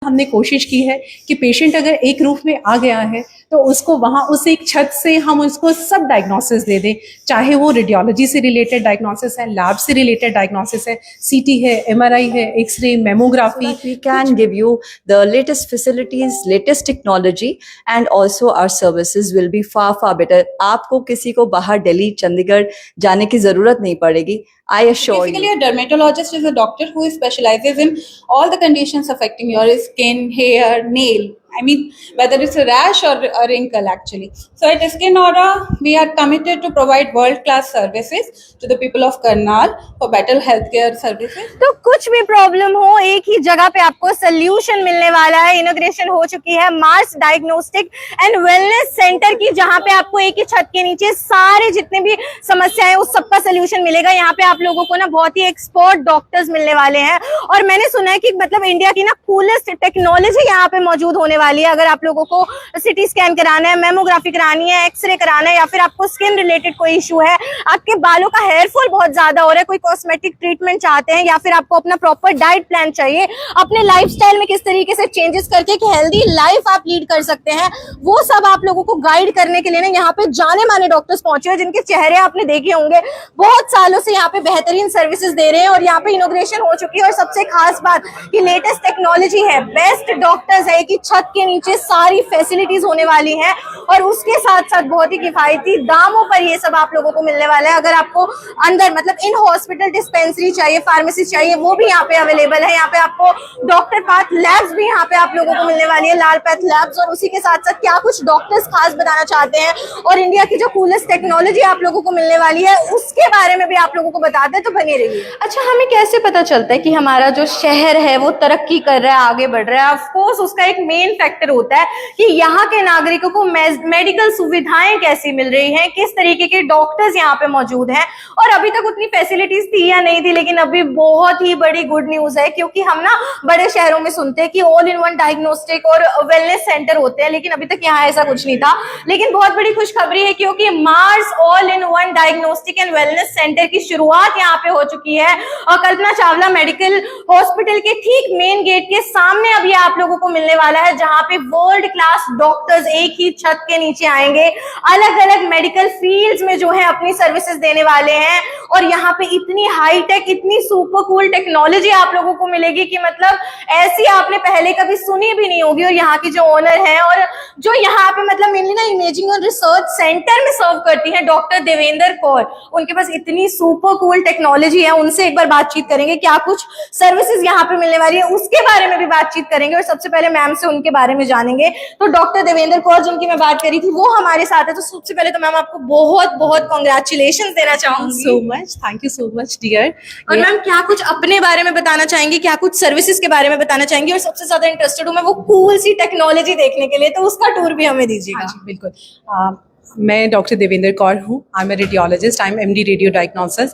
हमने कोशिश की है कि पेशेंट अगर एक रूफ में आ गया है तो उसको वहाँ उस एक छत से हम उसको सब डायग्नोसिस दे दें, चाहे वो रेडियोलॉजी से रिलेटेड डायग्नोसिस है, लैब से रिलेटेड डायग्नोसिस है, सीटी है, एमआरआई है, x ray, mammography. We can give you the latest facilities, latest technology, and also our services will be far better. आपको किसी को बाहर दिल्ली, चंडीगढ़ जाने की जरूरत नहीं पड़ेगी. I assure you. Basically, a dermatologist is a doctor who specializes in all the conditions affecting your skin, hair, nail. I mean, whether it's a rash or a wrinkle, actually. So at Skin Aura, we are committed to provide world-class services to the people of Karnal for better healthcare services. तो कुछ भी problem हो, एक ही जगह पे आपको solution मिलने वाला है. इनॉग्रेशन हो चुकी है Mars diagnostic and wellness centre की, जहां पे आपको एक ही छत के नीचे सारे जितने भी समस्याएं उस सबका सोल्यूशन मिलेगा. यहाँ पे आप लोगों को ना बहुत ही एक्सपर्ट डॉक्टर्स मिलने वाले हैं, और मैंने सुना है कि मतलब इंडिया की ना कूलेस्ट टेक्नोलॉजी यहाँ पे मौजूद होने वाली है. अगर आप लोगों को सिटी स्कैन कराना है, मेमोग्राफी करानी है, एक्सरे कराना है, या फिर आपको स्किन रिलेटेड कोई इशू है, आपके बालों का हेयर फॉल बहुत ज्यादा हो रहा है, कोई कॉस्मेटिक ट्रीटमेंट चाहते हैं, या फिर आपको अपना प्रॉपर डाइट प्लान चाहिए, अपने लाइफस्टाइल में किस तरीके से चेंजेस करके एक हेल्दी लाइफ आप लीड कर सकते हैं, वो सब आप लोगों को गाइड करने के लिए ना यहाँ पे जाने माने डॉक्टर्स पहुंचे हैं, जिनके चेहरे आपने देखे होंगे. बहुत सालों से यहाँ पे बेहतरीन सर्विसेज दे रहे हैं, और यहाँ पे इनॉग्रेशन हो चुकी है. और सबसे खास बात कि लेटेस्ट टेक्नोलॉजी है, बेस्ट डॉक्टर्स है, कि छत के नीचे सारी फैसिलिटीज होने वाली हैं, और उसके साथ साथ बहुत ही किफायती दामों पर ये सब आप लोगों को मिलने वाला है. अगर आपको अंदर मतलब इन हॉस्पिटल डिस्पेंसरी चाहिए, फार्मेसी चाहिए, वो भी यहाँ पे अवेलेबल है. यहाँ पे आपको डॉक्टर पाथ लैब्स भी यहाँ पे आप लोगों को मिलने वाली है, लाल पैथ लैब्स. और उसी के साथ साथ क्या कुछ डॉक्टर्स खास बताना चाहते हैं, और इंडिया की जो कूलेस्ट टेक्नोलॉजी आप लोगों को मिलने वाली है, उसके बारे में भी आप लोगों को बताते हैं. तो बने रहिए. अच्छा, हमें कैसे पता चलता है कि हमारा जो शहर है वो तरक्की कर रहा है, आगे बढ़ रहा है? ऑफ कोर्स उसका एक मेन फैक्टर होता है कि यहाँ के नागरिकों को मेडिकल सुविधाएं कैसी मिल रही हैं, किस तरीके के डॉक्टर्स यहाँ पे मौजूद हैं. और अभी तक उतनी फैसिलिटीज थी या नहीं थी, लेकिन अभी बहुत ही बड़ी गुड न्यूज है, क्योंकि हम ना बड़े शहरों में सुनते हैं कि ऑल इन वन डायग्नोस्टिक और वेलनेस सेंटर होते हैं, लेकिन अभी तक यहाँ ऐसा कुछ नहीं था. लेकिन बहुत बड़ी खुशखबरी है, क्योंकि Mars all in one diagnostic and wellness centre की शुरुआत यहाँ पे हो चुकी है, और कल्पना चावला मेडिकल हॉस्पिटल के ठीक मेन गेट के सामने अभी आप लोगों को मिलने वाला है, जहां पे वर्ल्ड क्लास डॉक्टर्स एक ही छत के नीचे आएंगे, अलग अलग मेडिकल फील्ड्स में जो है अपनी सर्विसेज देने वाले हैं. और यहाँ पे इतनी हाईटेक, इतनी सुपर कूल टेक्नोलॉजी आप लोगों को मिलेगी कि मतलब ऐसी आपने पहले कभी सुनी भी नहीं होगी. और यहाँ की जो ओनर है, और जो यहाँ पे मतलब मेनली ना इमेजिंग और रिसर्च सेंटर में सर्व करती है, डॉक्टर देवेंद्र कौर, उनके पास इतनी सुपर कूल टेक्नोलॉजी है. उनसे एक बार बातचीत करेंगे, क्या कुछ सर्विसेज यहाँ पे मिलने वाली है उसके बारे में भी बातचीत करेंगे. और सबसे पहले मैम से उनके बारे में जानेंगे. तो डॉक्टर देवेंद्र कौर जिनकी मैं बात करी थी, वो हमारे साथ है. तो सबसे पहले तो मैम आपको बहुत बहुत कॉन्ग्रेचुलेशन देना चाहूंगी. So much, thank you so much dear. और मैम क्या कुछ अपने बारे में बताना चाहेंगे, क्या कुछ सर्विसेज के बारे में बताना चाहेंगे? और सबसे ज्यादा इंटरेस्टेड हूँ मैं वो कूल सी टेक्नोलॉजी देखने के लिए, तो उसका टूर भी हमें दीजिएगा. हाँ जी, बिल्कुल. मैं डॉक्टर देवेंद्र कौर हूँ. I am a radiologist, I am MD radio diagnosis.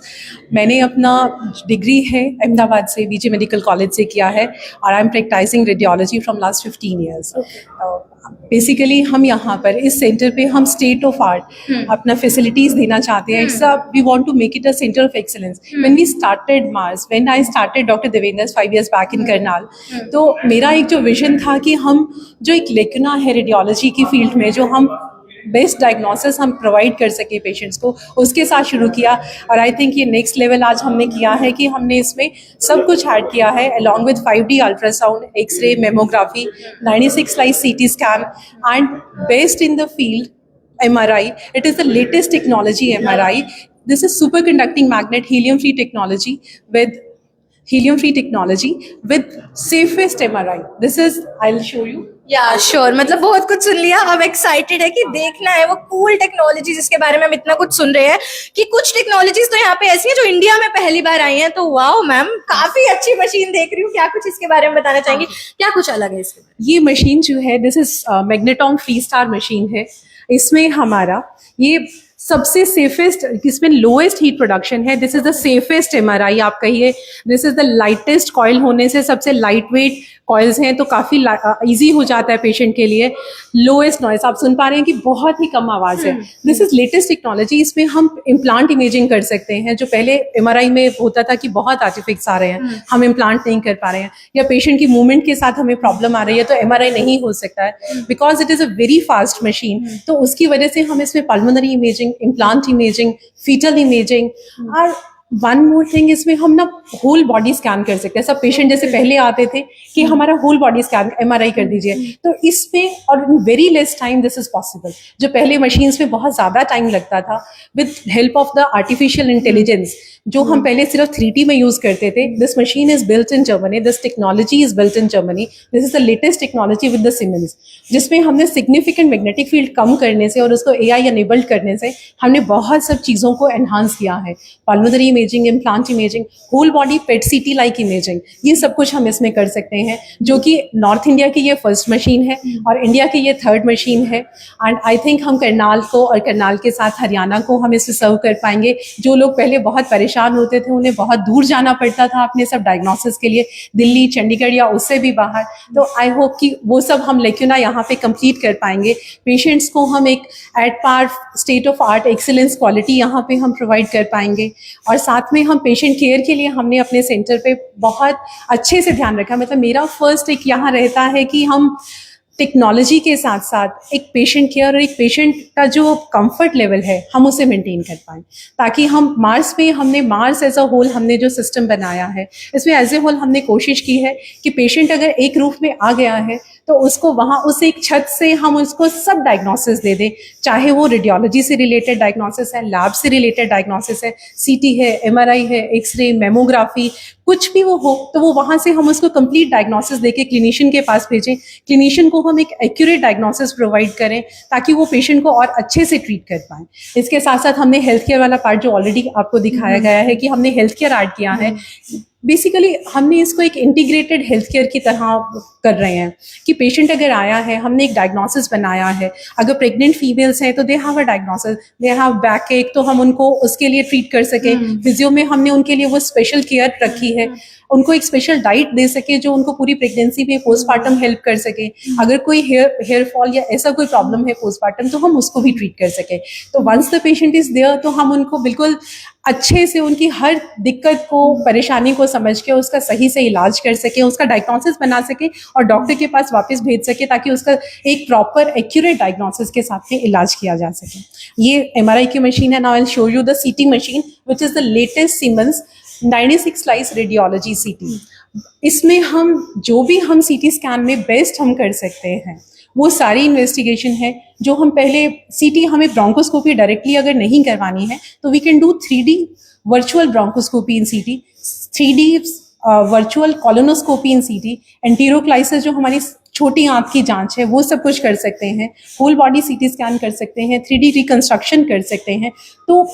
मैंने अपना डिग्री है अहमदाबाद से बीजे मेडिकल कॉलेज से किया है, और I am practising radiology from last 15 years. Basically हम यहाँ पर इस सेंटर पे हम स्टेट ऑफ आर्ट अपना फैसिलिटीज देना चाहते हैं. It's we want to make it a centre of excellence. When we started Mars, when I started doctor Devendra 5 years back in Karnal, तो मेरा एक जो विजन था कि हम जो एक लेकुना है रेडियोलॉजी की फील्ड में, जो हम बेस्ट डायग्नोसिस हम प्रोवाइड कर सके पेशेंट्स को, उसके साथ शुरू किया. और आई थिंक ये नेक्स्ट लेवल आज हमने किया है कि हमने इसमें सब कुछ ऐड किया है, along with 5D ultrasound, x ray, mammography, 96 slice CT scan, and best in the field MRI. It is the latest technology MRI. This is superconducting magnet helium-free technology with safest MRI. This is, I'll show you. या sure, मतलब बहुत कुछ सुन लिया. अब excited है कि देखना है वो कूल टेक्नोलॉजी जिसके बारे में हम इतना कुछ सुन रहे हैं, कि कुछ टेक्नोलॉजीज तो यहाँ पे ऐसी हैं जो इंडिया में पहली बार आई हैं. तो वाओ मैम, काफी अच्छी मशीन देख रही हूँ. क्या कुछ इसके बारे में बताना चाहेंगी, क्या कुछ अलग है इसके? ये मशीन जो है, this is Magnetom free star machine है. इसमें हमारा ये सबसे सेफेस्ट, इसमें लोएस्ट हीट प्रोडक्शन है। This is the safest MRI आप कहिए। This is the lightest coil होने से सबसे लाइट वेट कॉइल्स हैं, तो काफ़ी इजी हो जाता है पेशेंट के लिए। लोएस्ट नॉइस आप सुन पा रहे हैं कि बहुत ही कम आवाज़ है। This is latest technology. इसमें हम इम्प्लांट इमेजिंग कर सकते हैं, जो पहले MRI में होता था कि बहुत आर्टिफिक्स आ रहे हैं, हम इम्प्लांट नहीं कर पा रहे हैं, या पेशेंट की मूवमेंट के साथ हमें प्रॉब्लम आ रही है तो MRI नहीं हो सकता है, because it is a very fast machine. तो उसकी वजह से हम इसमें pulmonary imaging, implant imaging, fetal imaging और वन मोर थिंग, इसमें हम ना होल बॉडी स्कैन कर सकते हैं। सब पेशेंट जैसे पहले आते थे कि हमारा होल बॉडी स्कैन MRI कर दीजिए, तो इसमें और in very less time this is possible. जो पहले मशीन्स में बहुत ज़्यादा टाइम लगता था, with help of the artificial intelligence जो हम पहले सिर्फ 3D में यूज़ करते थे, this machine is built in Germany, this technology is built in Germany, this is the latest technology with the Siemens, जिसमें हमने सिग्निफिकेंट मैग्नेटिक फील्ड कम करने से और उसको AI एनेबल्ड करने से हमने बहुत सब चीज़ों को एनहांस किया है। Pulmonary imaging, implant imaging, whole body PET CT like imaging, ये सब कुछ हम इसमें कर सकते हैं, जो कि नॉर्थ इंडिया की ये फर्स्ट मशीन है और इंडिया की ये थर्ड मशीन है। एंड आई थिंक हम करनाल को और करनाल के साथ हरियाणा को हम इससे सर्व कर पाएंगे। जो लोग पहले बहुत परेशान होते थे, उन्हें बहुत दूर जाना पड़ता था अपने सब डायग्नोसिस के लिए, दिल्ली, चंडीगढ़ या उससे भी बाहर, तो आई होप कि वो सब हम लेकिन ना यहाँ पे कंप्लीट कर पाएंगे। पेशेंट्स को हम एक at par state of art excellence quality यहाँ पे हम प्रोवाइड कर पाएंगे। और साथ में हम पेशेंट केयर के लिए हमने अपने सेंटर पे बहुत अच्छे से ध्यान रखा। मतलब मेरा फर्स्ट एक यहाँ रहता है कि हम टेक्नोलॉजी के साथ साथ एक पेशेंट केयर और एक पेशेंट का जो कंफर्ट लेवल है हम उसे मेंटेन कर पाएँ, ताकि हम मार्स एज अ होल हमने जो सिस्टम बनाया है, इसमें एज ए होल हमने कोशिश की है कि पेशेंट अगर एक रूफ में आ गया है तो उसको वहाँ उस एक छत से हम उसको सब डायग्नोसिस दे दें, चाहे वो रेडियोलॉजी से रिलेटेड डायग्नोसिस है, लैब से रिलेटेड डायग्नोसिस है, CT है, MRI है, एक्सरे, मेमोग्राफी, कुछ भी वो हो, तो वो वहाँ से हम उसको कंप्लीट डायग्नोसिस देके क्लिनिशियन के पास भेजें। क्लिनिशियन को हम एक एक्यूरेट डायग्नोसिस प्रोवाइड करें ताकि वो पेशेंट को और अच्छे से ट्रीट कर पाएँ। इसके साथ साथ हमने हेल्थ केयर वाला पार्ट जो ऑलरेडी आपको दिखाया गया है कि हमने हेल्थ केयर ऐड किया है। बेसिकली हमने इसको एक इंटीग्रेटेड हेल्थ केयर की तरह कर रहे हैं कि पेशेंट अगर आया है, हमने एक डायग्नोसिस बनाया है। अगर प्रेग्नेंट फीमेल्स हैं तो they have a diagnosis, they have back एक, तो हम उनको उसके लिए ट्रीट कर सके। फिजियो में हमने उनके लिए वो स्पेशल केयर रखी है, उनको एक स्पेशल डाइट दे सके जो उनको पूरी प्रेगनेंसी में पोस्टमार्टम हेल्प कर सके। अगर कोई हेयर फॉल या ऐसा कोई प्रॉब्लम है पोस्टमार्टम, तो हम उसको भी ट्रीट कर सके। तो once the patient is there, तो हम उनको बिल्कुल अच्छे से उनकी हर दिक्कत को, परेशानी को समझ के उसका सही से इलाज कर सके, उसका डायग्नोसिस बना सके और डॉक्टर के पास वापस भेज सके, ताकि उसका एक प्रॉपर एक्यूरेट डायग्नोसिस के साथ में इलाज किया जा सके। ये MRI की मशीन है। Now I will show you the CT machine which is the latest Siemens 96 slice radiology CT। इसमें हम जो भी हम CT स्कैन में बेस्ट हम कर सकते हैं वो सारी इन्वेस्टिगेशन है जो हम पहले CT, हमें ब्रोंकोस्कोपी डायरेक्टली अगर नहीं करवानी है तो we can do 3D virtual bronchoscopy in CT, 3D virtual colonoscopy in CT, enteroclysis जो हमारी छोटी आंत की जांच है वो सब कुछ कर सकते हैं, होल बॉडी CT स्कैन कर सकते हैं, 3D रिकंस्ट्रक्शन कर सकते हैं। तो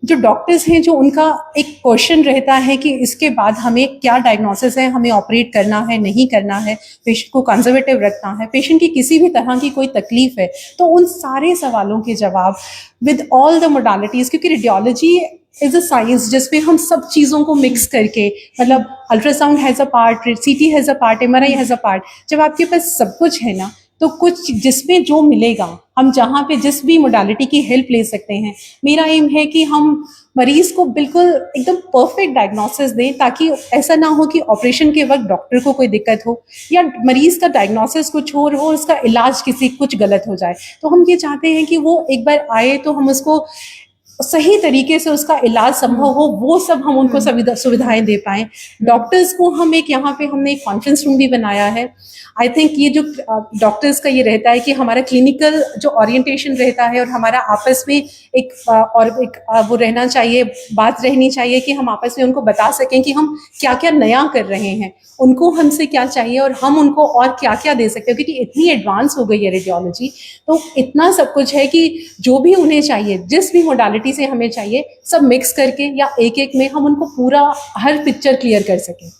जो डॉक्टर्स हैं, जो उनका एक क्वेश्चन रहता है कि इसके बाद हमें क्या डायग्नोसिस है, हमें ऑपरेट करना है, नहीं करना है, पेशेंट को कंजर्वेटिव रखना है, पेशेंट की किसी भी तरह की कोई तकलीफ है, तो उन सारे सवालों के जवाब विद ऑल द मोडालिटीज़, क्योंकि रेडियोलॉजी इज अ साइंस जिसमें हम सब चीज़ों को मिक्स करके, मतलब ultrasound has a part, CT has a part, MRI has a part, जब आपके पास सब कुछ है ना, तो कुछ जिसमें जो मिलेगा हम जहाँ पे जिस भी मोडालिटी की हेल्प ले सकते हैं। मेरा एम है कि हम मरीज को बिल्कुल एकदम परफेक्ट डायग्नोसिस दें, ताकि ऐसा ना हो कि ऑपरेशन के वक्त डॉक्टर को कोई दिक्कत हो या मरीज का डायग्नोसिस कुछ और हो, उसका इलाज कुछ गलत हो जाए। तो हम ये चाहते हैं कि वो एक बार आए तो हम उसको सही तरीके से उसका इलाज संभव हो, वो सब हम उनको सुविधाएं दे पाएं। डॉक्टर्स को हम यहाँ पे हमने एक कॉन्फ्रेंस रूम भी बनाया है। आई थिंक ये जो डॉक्टर्स का ये रहता है कि हमारा क्लिनिकल जो ओरिएंटेशन रहता है और हमारा आपस में एक वो रहना चाहिए, बात रहनी चाहिए कि हम आपस में उनको बता सकें कि हम क्या क्या नया कर रहे हैं, उनको हमसे क्या चाहिए और हम उनको और क्या क्या दे सकते हैं, क्योंकि इतनी एडवांस हो गई है रेडियोलॉजी, तो इतना सब कुछ है कि जो भी उन्हें चाहिए, जिस भी मोडालिटी से हमें चाहिए, सब मिक्स करके या एक एक में हम उनको पूरा हर पिक्चर क्लियर कर सकें।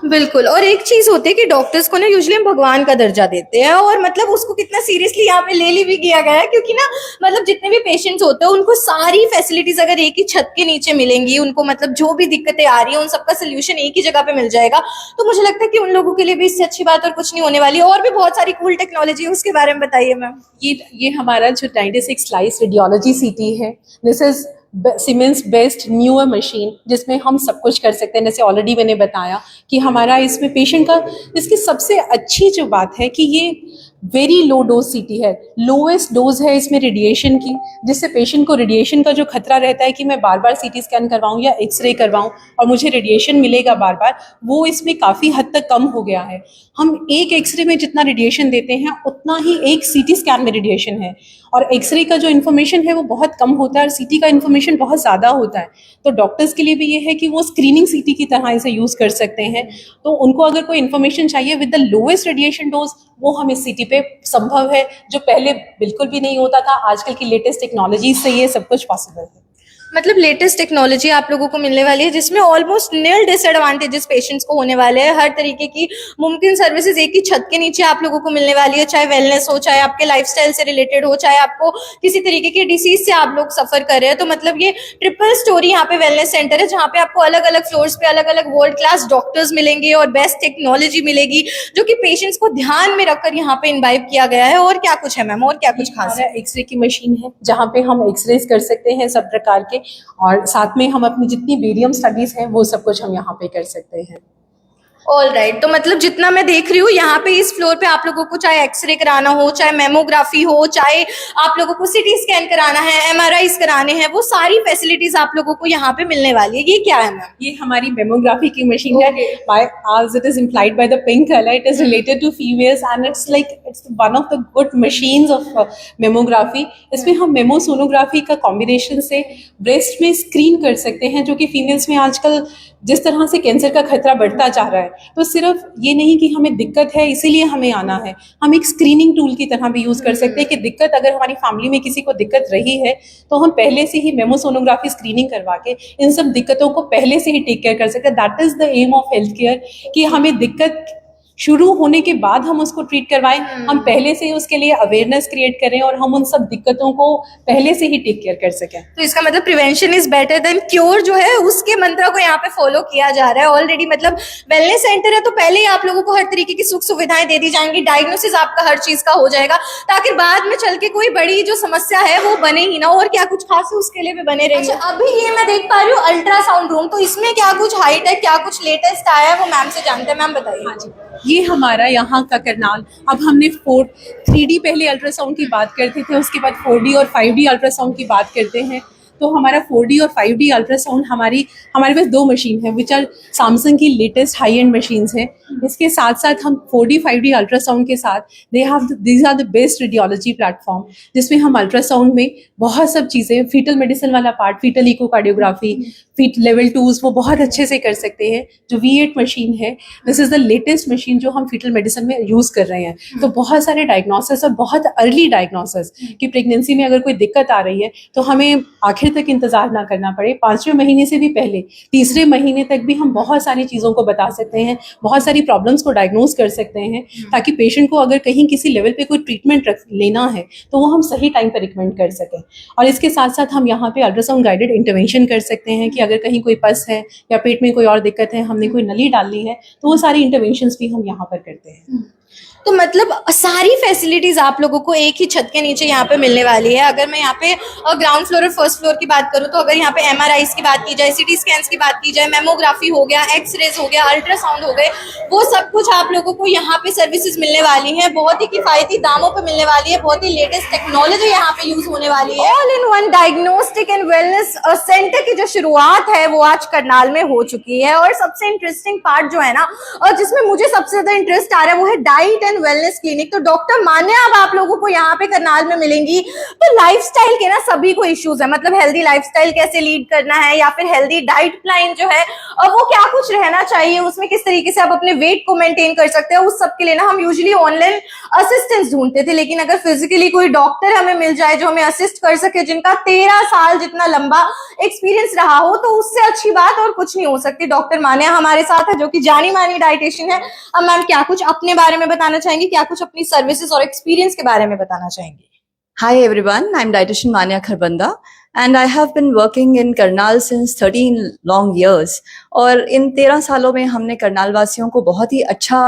बिल्कुल। और एक चीज होती है कि डॉक्टर्स को ना यूजुअली हम भगवान का दर्जा देते हैं, और मतलब उसको कितना सीरियसली यहाँ पे ले ली भी किया गया है, क्योंकि ना मतलब जितने भी पेशेंट्स होते हैं उनको सारी फैसिलिटीज अगर एक ही छत के नीचे मिलेंगी, उनको मतलब जो भी दिक्कतें आ रही है उन सबका सोल्यूशन एक ही जगह पे मिल जाएगा, तो मुझे लगता है कि उन लोगों के लिए भी इससे अच्छी बात और कुछ नहीं होने वाली। और भी बहुत सारी कूल टेक्नोलॉजी है, उसके बारे में बताइए मैम। ये हमारा जो 96 स्लाइस रेडियोलॉजी सीटी है, this is siemens based newer machine, जिसमें हम सब कुछ कर सकते हैं। जैसे ऑलरेडी मैंने बताया कि हमारा इसमें पेशेंट का, इसकी सबसे अच्छी जो बात है कि ये वेरी लो डोज सीटी है, लोएस्ट डोज है इसमें रेडिएशन की, जिससे पेशेंट को रेडिएशन का जो खतरा रहता है कि मैं बार बार सीटी स्कैन करवाऊं या एक्सरे करवाऊं और मुझे रेडिएशन मिलेगा बार बार, वो इसमें काफ़ी हद तक कम हो गया है। हम एक एक्सरे में जितना रेडिएशन देते हैं उतना ही एक सीटी स्कैन में रेडिएशन है, और एक्सरे का जो इन्फॉर्मेशन है वो बहुत कम होता है और सीटी का इन्फॉर्मेशन बहुत ज़्यादा होता है। तो डॉक्टर्स के लिए भी ये है कि वो स्क्रीनिंग सीटी की तरह इसे यूज़ कर सकते हैं। तो उनको अगर कोई इन्फॉर्मेशन चाहिए with the lowest radiation dose, वो हम इस सीटी पे संभव है, जो पहले बिल्कुल भी नहीं होता था। आजकल की लेटेस्ट टेक्नोलॉजी से ये सब कुछ पॉसिबल है। मतलब लेटेस्ट टेक्नोलॉजी आप लोगों को मिलने वाली है जिसमें ऑलमोस्ट नील डिसएडवांटेजेस पेशेंट्स को होने वाले हैं। हर तरीके की मुमकिन सर्विसेज एक ही छत के नीचे आप लोगों को मिलने वाली है, चाहे वेलनेस हो, चाहे आपके लाइफस्टाइल से रिलेटेड हो, चाहे आपको किसी तरीके की डिसीज से आप लोग सफर कर रहे हैं। तो मतलब ये ट्रिपल स्टोरी यहाँ पे वेलनेस सेंटर है, जहाँ पे आपको अलग अलग फ्लोर्स पे अलग अलग वर्ल्ड क्लास डॉक्टर्स मिलेंगे और बेस्ट टेक्नोलॉजी मिलेगी, जो कि पेशेंट्स को ध्यान में रखकर यहाँ पे इन्वाइव किया गया है। और क्या कुछ है मैम, और क्या कुछ खास है? एक्सरे की मशीन है जहाँ पे हम एक्सरेज कर सकते हैं सब प्रकार के, और साथ में हम अपनी जितनी बेरियम स्टडीज हैं वो सब कुछ हम यहाँ पे कर सकते हैं। All right. तो मतलब जितना मैं देख रही हूँ यहाँ पे इस फ्लोर पे आप लोगों को चाहे एक्सरे कराना हो, चाहे मेमोग्राफी हो, चाहे आप लोगों को सिटी स्कैन कराना है, MRIs कराने हैं, वो सारी फैसिलिटीज आप लोगों को यहाँ पे मिलने वाली है। ये क्या है मैम? ये हमारी मेमोग्राफी की मशीन है। As it is implied by the pink color, it is related to females and it's one of the good machines of mammography. इसमें हम मेमोसोनोग्राफी का कॉम्बिनेशन से ब्रेस्ट में स्क्रीन कर सकते हैं, जो कि फीमेल्स में आजकल जिस तरह से कैंसर का खतरा बढ़ता जा रहा है। तो सिर्फ ये नहीं कि हमें दिक्कत है इसीलिए हमें आना है, हम एक स्क्रीनिंग टूल की तरह भी यूज़ कर सकते हैं कि दिक्कत अगर हमारी फैमिली में किसी को दिक्कत रही है तो हम पहले से ही मेमोसोनोग्राफी स्क्रीनिंग करवा के इन सब दिक्कतों को पहले से ही टेक केयर कर सकते हैं। That is the aim of health care, कि हमें दिक्कत शुरू होने के बाद हम उसको ट्रीट करवाएं, हम पहले से ही उसके लिए अवेयरनेस क्रिएट करें और हम उन सब दिक्कतों को पहले से ही टेक केयर कर सकें। तो इसका मतलब prevention is better than cure जो है उसके मंत्र को यहाँ पे फॉलो किया जा रहा है ऑलरेडी। मतलब वेलनेस सेंटर है तो पहले ही आप लोगों को हर तरीके की सुख सुविधाएं दे दी जाएंगी, डायग्नोसिस आपका हर चीज का हो जाएगा, ताकि बाद में चल के कोई बड़ी जो समस्या है वो बने ही ना। और क्या कुछ खास है उसके लिए भी बने रहेंगे। अच्छा, अभी ये मैं देख पा रही हूँ अल्ट्रासाउंड रूम, तो इसमें क्या कुछ हाइट है, क्या कुछ लेटेस्ट आया है, वो मैम से जानते हैं। मैम बताइए। हाँ जी, ये हमारा यहाँ का करनाल। अब हमने 3D पहले अल्ट्रासाउंड की बात करते थे, उसके बाद 4D और 5D अल्ट्रासाउंड की बात करते हैं। तो हमारा 4D और 5D अल्ट्रासाउंड हमारे पास 2 मशीन है, विच आर सैमसंग की लेटेस्ट हाई एंड मशीन्स हैं। इसके साथ साथ हम 4D 5D अल्ट्रासाउंड के साथ these are the best radiology platform, जिसमें हम अल्ट्रासाउंड में बहुत सब चीज़ें, फीटल मेडिसिन वाला part, fetal echocardiography, feet level 2s वो बहुत अच्छे से कर सकते हैं। जो V8 मशीन है, this is the latest machine जो हम फीटल मेडिसिन में यूज़ कर रहे हैं। तो बहुत सारे डायग्नोसिस और बहुत अर्ली डायग्नोसिस कि प्रेगनेंसी में अगर कोई दिक्कत आ रही है तो हमें आखिर तक इंतजार ना करना पड़े, 5वें महीने से भी पहले 3रे महीने तक भी हम बहुत सारी चीज़ों को बता सकते हैं, बहुत सारी प्रॉब्लम्स को डायग्नोज कर सकते हैं, ताकि पेशेंट को अगर कहीं किसी लेवल पे कोई ट्रीटमेंट लेना है तो वो हम सही टाइम पर रिकमेंड कर सकें। और इसके साथ साथ हम यहाँ पे अल्ट्रासाउंड गाइडेड इंटरवेंशन कर सकते हैं कि अगर कहीं कोई पस है या पेट में कोई और दिक्कत है, हमने कोई नली डालनी है, तो वो सारी इंटरवेंशंस भी हम यहाँ पर करते हैं। तो मतलब सारी फैसिलिटीज आप लोगों को एक ही छत के नीचे यहाँ पे मिलने वाली है। अगर मैं यहाँ पे ग्राउंड फ्लोर और फर्स्ट फ्लोर की बात करूँ, तो अगर यहाँ पे MRIs की बात की जाए, सिटी स्कैन्स की बात की जाए, मेमोग्राफी हो गया, एक्सरेज हो गया, अल्ट्रासाउंड हो गए, वो सब कुछ आप लोगों को यहाँ पे सर्विसेज मिलने वाली हैं। बहुत ही किफायती दामों पे मिलने वाली है, बहुत ही लेटेस्ट टेक्नोलॉजी यहाँ पे यूज होने वाली है। All in one diagnostic and wellness centre की जो शुरुआत है वो आज करनाल में हो चुकी है। और सबसे इंटरेस्टिंग पार्ट जो है ना, और जिसमें मुझे सबसे ज्यादा इंटरेस्ट आ रहा है, वो है diet and and wellness clinic. तो डॉक्टर मान्या अब आप लोगों को यहाँ पे करनाल में मिलेंगी। तो लाइफस्टाइल के ना सभी को इश्यूज है, मतलब हेल्दी लाइफस्टाइल कैसे लीड करना है या फिर हेल्दी डाइट प्लान जो है वो क्या कुछ रहना चाहिए, उसमें किस तरीके से आप अपने वेट को मेंटेन कर सकते हैं, उस सब के लिए ना हम यूजुअली ऑनलाइन असिस्टेंस ढूंढते थे। लेकिन अगर फिजिकली कोई डॉक्टर हमें मिल जाए जो हमें असिस्ट कर सके, जिनका 13 साल जितना लंबा एक्सपीरियंस रहा हो, तो उससे अच्छी बात और कुछ नहीं हो सकती। डॉक्टर मान्या हमारे साथ है जो कि जानी मानी डाइटिशियन है। अब मैम क्या कुछ अपने बारे में बताना चाहेंगी, क्या कुछ अपनी सर्विसेज और एक्सपीरियंस के बारे में बताना चाहेंगी? Hi everyone, I'm dietitian Manya Kharbanda and I have been working in Karnal since 13 long years. और इन 13 सालों में हमने करनाल वासियों को बहुत ही अच्छा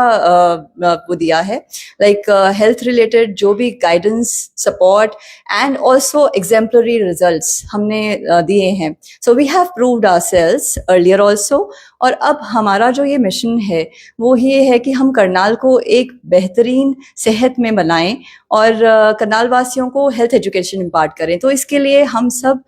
वो दिया है, लाइक हेल्थ रिलेटेड जो भी guidance, support and also exemplary results हमने दिए हैं। So we have proved ourselves earlier also. और अब हमारा जो ये मिशन है वो ये है कि हम करनाल को एक बेहतरीन सेहत में बनाएं और करनाल वासियों को हेल्थ एजुकेशन इम्पार्ट करें। तो इसके लिए हम सब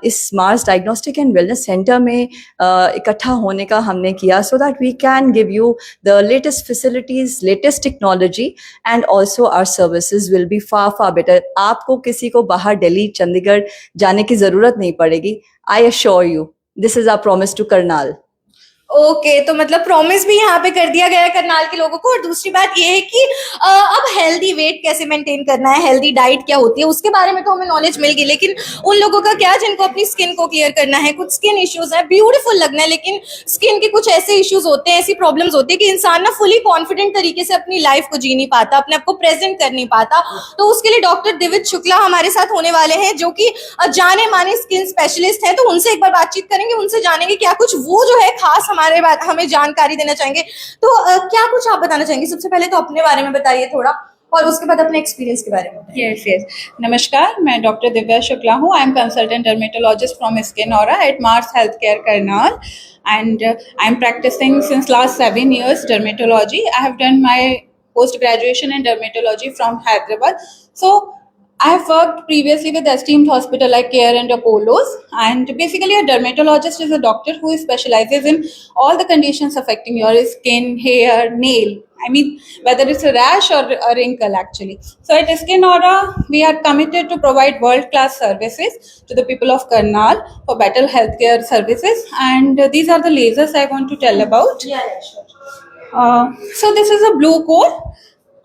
इस Mars diagnostic and wellness centre में इकट्ठा होने का हमने किया, so that we can give you the latest facilities, latest technology and also our services will be far far better. आपको किसी को बाहर दिल्ली, चंडीगढ़ जाने की जरूरत नहीं पड़ेगी। I assure you, this is our promise to Karnal. Okay तो मतलब प्रॉमिस भी यहाँ पे कर दिया गया है करनाल के लोगों को। और दूसरी बात ये है कि अब हेल्दी वेट कैसे मेंटेन करना है, हेल्दी डाइट क्या होती है, उसके बारे में तो हमें नॉलेज मिल गई। लेकिन उन लोगों का क्या जिनको अपनी स्किन को क्लियर करना है, कुछ स्किन इश्यूज है, ब्यूटीफुल लगना है, लेकिन स्किन के कुछ ऐसे इश्यूज होते हैं, ऐसी प्रॉब्लम्स होती है कि इंसान ना फुली कॉन्फिडेंट तरीके से अपनी लाइफ को जी नहीं पाता, अपने आप को प्रेजेंट कर नहीं पाता। तो उसके लिए डॉक्टर दिविज शुक्ला हमारे साथ होने वाले हैं जो कि जाने माने स्किन स्पेशलिस्ट हैं। तो उनसे एक बार बातचीत करेंगे, उनसे जानेंगे क्या कुछ वो जो है खास हमारे बात हमें जानकारी देना चाहेंगे। तो क्या कुछ आप बताना चाहेंगे? सबसे पहले तो अपने बारे में बताइए थोड़ा, और उसके बाद अपने एक्सपीरियंस के बारे में। यस। नमस्कार, मैं डॉक्टर दिव्या शुक्ला हूँ। I am consultant dermatologist from skin aura at Mars health care Karnal and I am practising since last 7 years dermatology. I have done my post graduation in dermatology from Hyderabad. So I have worked previously with esteemed hospital like Care and Apollo's, and basically a dermatologist is a doctor who specializes in all the conditions affecting your skin, hair, nail. I mean, whether it's a rash or a wrinkle actually. So at Skin Aura, we are committed to provide world-class services to the people of Karnal for better healthcare services. And these are the lasers I want to tell about. Yeah, sure. So this is a blue core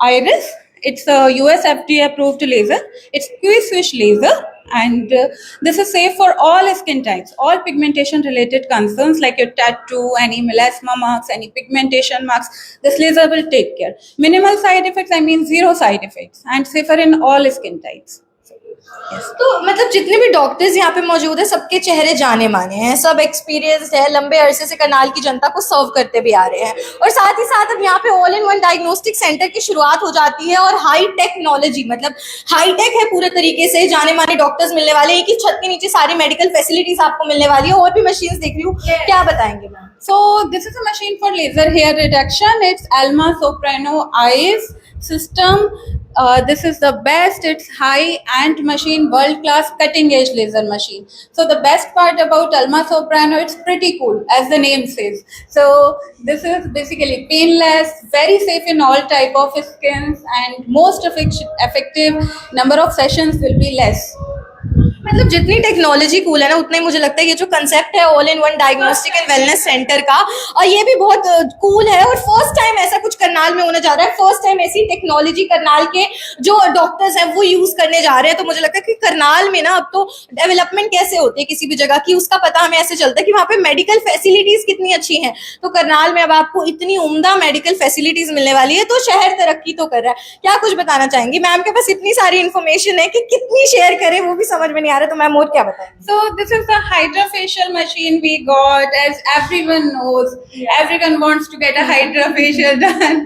iris. It's a US FDA approved laser. It's Q-Swish laser, and this is safe for all skin types, all pigmentation related concerns like your tattoo, any melasma marks, any pigmentation marks. This laser will take care. Minimal side effects, I mean 0 side effects, and safer in all skin types. तो मतलब जितने भी doctors यहाँ पे मौजूद है सबके चेहरे जाने माने हैं, सब एक्सपीरियंस्ड है, लंबे अरसे से करनाल की जनता को सर्व करते भी आ रहे हैं। और साथ ही साथ अब यहाँ पे all in one diagnostic centre की शुरुआत हो जाती है और हाई टेक्नोलॉजी, मतलब हाई टेक है पूरे तरीके से, जाने माने डॉक्टर्स मिलने वाले, एक ही छत के नीचे सारी मेडिकल फैसिलिटीज आपको मिलने वाली है। और भी मशीन देख रही हूँ, क्या बताएंगे ma'am? So this is a machine for laser hair reduction. It's Alma Soprano Eyes system. This is the best. It's high-end machine, world-class cutting-edge laser machine. So the best part about Alma Soprano, it's pretty cool, as the name says. So this is basically painless, very safe in all type of skins, and most effective number of sessions will be less. मतलब जितनी technology cool है ना, उतना ही मुझे लगता है ये जो कंसेप्ट है all in one diagnostic and wellness centre का, और ये भी बहुत कूल है। और फर्स्ट टाइम ऐसा कुछ करनाल में होने जा रहा है, फर्स्ट टाइम ऐसी टेक्नोलॉजी करनाल के जो डॉक्टर्स हैं वो यूज करने जा रहे हैं। तो मुझे लगता है कि करनाल में ना अब तो डेवलपमेंट कैसे होती है किसी भी जगह की, उसका पता हमें ऐसे चलता है कि वहाँ पे मेडिकल फैसिलिटीज कितनी अच्छी हैं। तो करनाल में अब आपको इतनी उम्दा मेडिकल फैसिलिटीज मिलने वाली है, तो शहर तरक्की तो कर रहा है। क्या कुछ बताना चाहेंगी? मैम के पास इतनी सारी इन्फॉर्मेशन है कि कितनी शेयर करें वो भी समझ में नहीं आ रहा, तो मैम और क्या बताएं? So this is the hydrofacial machine we got. As everyone knows, everyone wants to get a hydrofacial done.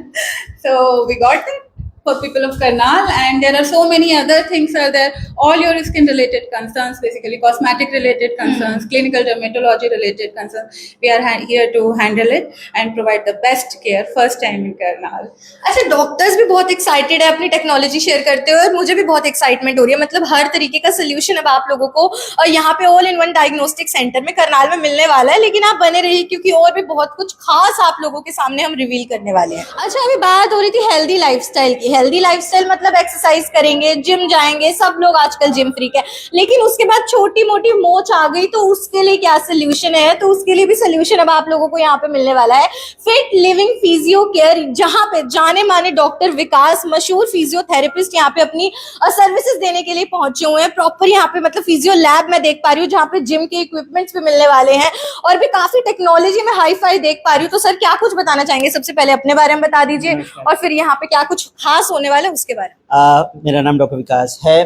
So we got it for people of Karnal, and there are so many other things are there. all your skin related concerns, basically cosmetic related concerns, clinical dermatology related concerns. We are here to handle it and provide the best care first time in Karnal. अच्छा, doctors भी बहुत excited है अपनी technology share करते हुए और मुझे भी बहुत एक्साइटमेंट हो रही है। मतलब हर तरीके का सोल्यूशन अब आप लोगों को और यहाँ पे all in one diagnostic centre में करनाल में मिलने वाला है। लेकिन आप बने रहिए क्योंकि और भी बहुत कुछ खास आप लोगों के सामने हम रिवील करने वाले हैं। अच्छा, अभी बात हो रही थी हेल्दी लाइफस्टाइल की। हेल्दी लाइफस्टाइल मतलब एक्सरसाइज करेंगे, जिम जाएंगे, सब लोग आजकल जिम फ्रीक है। लेकिन उसके बाद छोटी मोटी मोच आ गई तो उसके लिए क्या सोल्यूशन है? तो उसके लिए भी सोल्यूशन अब आप लोगों को यहाँ पे मिलने वाला है। फिट लिविंग फिजियो केयर, जहाँ पे जाने माने डॉक्टर विकास, मशहूर फिजियोथेरेपिस्ट यहाँ पे अपनी सर्विसेज देने के लिए पहुंचे हुए हैं। प्रॉपर यहाँ पे मतलब फिजियो लैब मैं देख पा रही हूँ जहाँ पे जिम के इक्विपमेंट्स भी मिलने वाले हैं और भी काफी टेक्नोलॉजी में हाई फाई देख पा रही हूँ। तो सर क्या कुछ बताना चाहेंगे? सबसे पहले अपने बारे में बता दीजिए और फिर यहाँ पे क्या कुछ खास होने वाला है उसके बारे में। मेरा नाम डॉक्टर विकास है।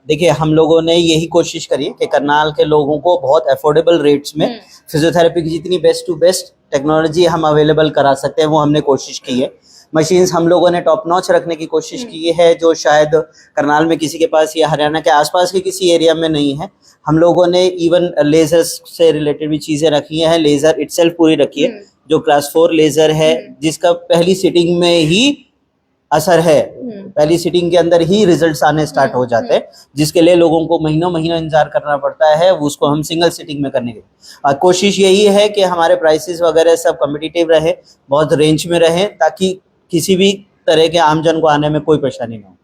देखिए, हम लोगों ने यही कोशिश करी है कि करनाल के लोगों को बहुत अफोर्डेबल रेट्स में फिजियोथेरेपी की जितनी बेस्ट टू बेस्ट टेक्नोलॉजी हम अवेलेबल करा सकते हैं वो हमने कोशिश की है। मशीन्स हम लोगों ने टॉप नॉच रखने की कोशिश की है जो शायद करनाल में किसी के पास या हरियाणा के आसपास के किसी एरिया में नहीं है। हम लोगों ने इवन लेजर्स से रिलेटेड भी चीज़ें रखी हैं। लेज़र इटसेल्फ पूरी रखी है जो क्लास 4 लेज़र है जिसका पहली सिटिंग में ही असर है, पहली सिटिंग के अंदर ही रिजल्ट्स आने स्टार्ट हो जाते हैं, जिसके लिए लोगों को महीनों महीनों इंतजार करना पड़ता है। उसको हम सिंगल सिटिंग में करने की कोशिश यही है कि हमारे प्राइसेस वगैरह सब कम्पिटिटिव रहे, बहुत रेंज में रहे, ताकि किसी भी तरह के आमजन को आने में कोई परेशानी ना हो।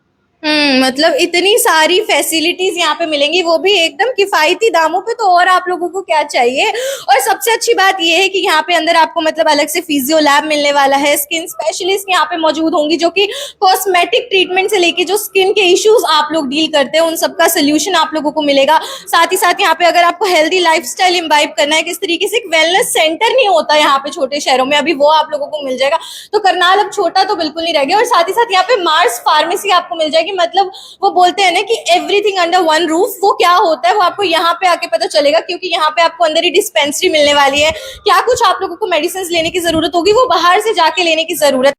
मतलब इतनी सारी फैसिलिटीज यहाँ पे मिलेंगी, वो भी एकदम किफायती दामों पे। तो और आप लोगों को क्या चाहिए? और सबसे अच्छी बात ये है कि यहाँ पे अंदर आपको मतलब अलग से फिजियो लैब मिलने वाला है। स्किन स्पेशलिस्ट यहाँ पे मौजूद होंगी जो कि कॉस्मेटिक ट्रीटमेंट से लेके जो स्किन के इश्यूज आप लोग डील करते हैं उन सबका सोल्यूशन आप लोगों को मिलेगा। साथ ही साथ यहाँ पे अगर आपको हेल्दी लाइफस्टाइल इम्बाइब करना है, किस तरीके से एक वेलनेस सेंटर नहीं होता यहाँ पे छोटे शहरों में, अभी वो आप लोगों को मिल जाएगा। तो करनाल अब छोटा तो बिल्कुल नहीं रह गया। और साथ ही साथ यहाँ पे मार्स फार्मेसी आपको मिल जाएगी। मतलब वो बोलते हैं ना कि एवरीथिंग अंडर वन रूफ, वो क्या होता है वो आपको यहाँ पे आके पता चलेगा, क्योंकि यहाँ पे आपको अंदर ही डिस्पेंसरी मिलने वाली है। क्या कुछ आप लोगों को मेडिसिन लेने की जरूरत होगी वो बाहर से जाके लेने की जरूरत